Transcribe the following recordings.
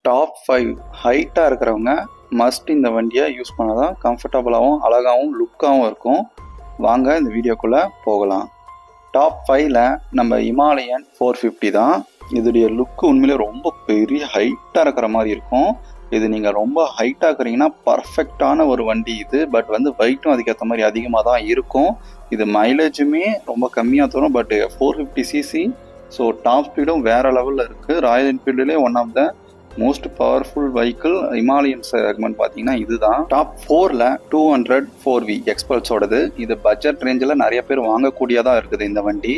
Top 5 ஹைட்டாக இருக்கிறவங்க must இந்த வண்டியை யூஸ் பண்ணாதான் கம்ஃபர்டபுளாகவும் அழகாகவும் லுக்காகவும் இருக்கும். வாங்க இந்த வீடியோக்குள்ளே போகலாம். டாப் 5ல் நம்ம ஹிமாலயன் 450 தான். இதோடைய லுக்கு உண்மையிலே ரொம்ப பெரிய ஹைட்டாக இருக்கிற மாதிரி இருக்கும். இது நீங்கள் ரொம்ப ஹைட்டாக இருக்கிறீங்கன்னா பர்ஃபெக்டான ஒரு வண்டி இது. பட் வெயிட்டும் அதுக்கேற்ற மாதிரி அதிகமாக தான் இருக்கும். இது மைலேஜுமே ரொம்ப கம்மியாக தரும். பட் 450cc, ஸோ டாப் ஸ்பீடும் வேறு லெவலில் இருக்குது. ராயல் என்ஃபீல்டுலேயே one of the most powerful vehicle Himalayan segment பார்த்தீங்கன்னா இதுதான். டாப் 4ல் 200 4V எக்ஸ்பல்ஸோடது. இது பட்ஜெட் ரேஞ்சில் நிறைய பேர் வாங்கக்கூடியதாக இருக்குது இந்த வண்டி.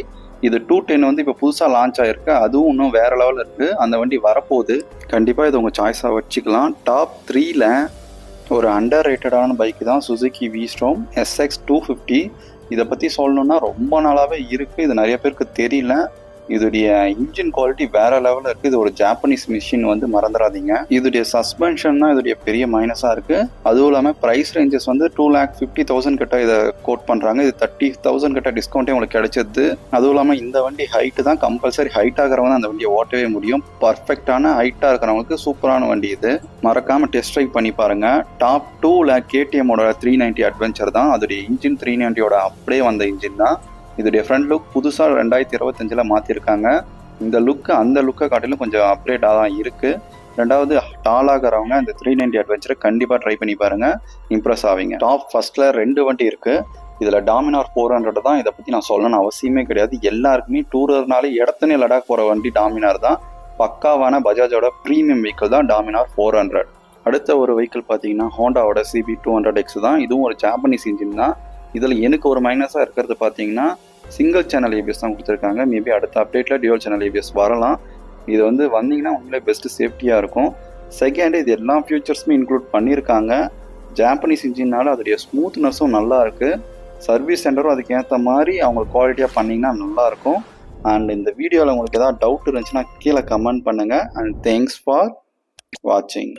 இது 210 இப்போ புதுசாக லான்ச் ஆகிருக்கு. அதுவும் இன்னும் வேறு லெவலில் இருக்குது. அந்த வண்டி வரப்போகுது. கண்டிப்பாக இது உங்கள் சாய்ஸாக வச்சுக்கலாம். டாப் 3ல் ஒரு அண்டர் ரேட்டடான பைக்கு தான் சுசுகி V-Strom SX 250. இதை பற்றி சொல்லணுன்னா ரொம்ப நாளாகவே இருக்குது. இது நிறைய பேருக்கு தெரியல. இதோடைய இன்ஜின் குவாலிட்டி வேற லெவலில் இருக்குது. இது ஒரு ஜாப்பனீஸ் மிஷின் மறந்துடாதீங்க. இதோடைய சஸ்பென்ஷன் தான் இதோடைய பெரிய மைனஸாக இருக்குது. அதுவும் இல்லாமல் ப்ரைஸ் ரேஞ்சஸ் 2,50,000 கிட்ட இதை கோட் பண்ணுறாங்க. இது 30,000 கிட்ட டிஸ்கவுண்ட்டே உங்களுக்கு கிடைச்சது. அதுவும் இல்லாமல் இந்த வண்டி ஹைட்டு தான் கம்பல்சரி. ஹைட் ஆகிறவங்க அந்த வண்டியை ஓட்டவே முடியும். பர்ஃபெக்டான ஹைட்டாக இருக்கிறவங்களுக்கு சூப்பரான வண்டி இது. மறக்காமல் டெஸ்ட் ட்ரைவ் பண்ணி பாருங்கள். டாப் 2ல் KTMோட 390 அட்வென்ச்சர் தான். அதோடைய இன்ஜின் 390யோட அப்படியே வந்த இன்ஜின் தான். இதோடைய ஃப்ரண்ட் லுக் புதுசாக 2025ல் மாற்றிருக்காங்க. இந்த லுக்கு அந்த லுக்கை காட்டிலும் கொஞ்சம் அப்டேட்டாக தான் இருக்குது. ரெண்டாவது டாலாகிறவங்க இந்த 390 அட்வென்ச்சரை கண்டிப்பாக ட்ரை பண்ணி பாருங்கள், இம்ப்ரெஸ் ஆவீங்க. டாப் ஃபர்ஸ்ட்டில் 2 வண்டி இருக்குது. இதில் டாமினார் 400 தான். இதை பற்றி நான் சொல்லணும்னு அவசியமே கிடையாது. எல்லாருக்குமே டூரர்னாலே இடத்துனே லடாக் போகிற வண்டி டாமினார் தான். பக்காவான பஜாஜோட ப்ரீமியம் வெஹிக்கிள் தான் டாமினார் 400. அடுத்த ஒரு வெஹிக்கிள் பார்த்தீங்கன்னா ஹோண்டாவோட CB 200X தான். இதுவும் ஒரு ஜாப்பனீஸ் இன்ஜின் தான். இதில் எனக்கு ஒரு மைனஸாக இருக்கிறது பார்த்தீங்கன்னா சிங்கிள் சேனல் ABS தான் கொடுத்துருக்காங்க. மேபி அடுத்த அப்டேட்டில் டியூவல் சேனல் ABS வரலாம். இது வந்தீங்கன்னா உண்மையிலே பெஸ்ட்டு சேஃப்டியாக இருக்கும். செகண்ட், இது எல்லா ஃபியூச்சர்ஸுமே இன்க்ளூட் பண்ணியிருக்காங்க. ஜாப்பனீஸ் இன்ஜின்னால அதோடைய ஸ்மூத்னஸும் நல்லா இருக்குது. சர்வீஸ் சென்டரும் அதுக்கு ஏற்ற மாதிரி அவங்க குவாலிட்டியாக பண்ணிங்கன்னா நல்லாயிருக்கும். அண்ட் இந்த வீடியோவில் உங்களுக்கு ஏதாவது டவுட் இருந்துச்சுன்னா கீழே கமெண்ட் பண்ணுங்கள். அண்ட் தேங்க்ஸ் ஃபார் வாட்சிங்.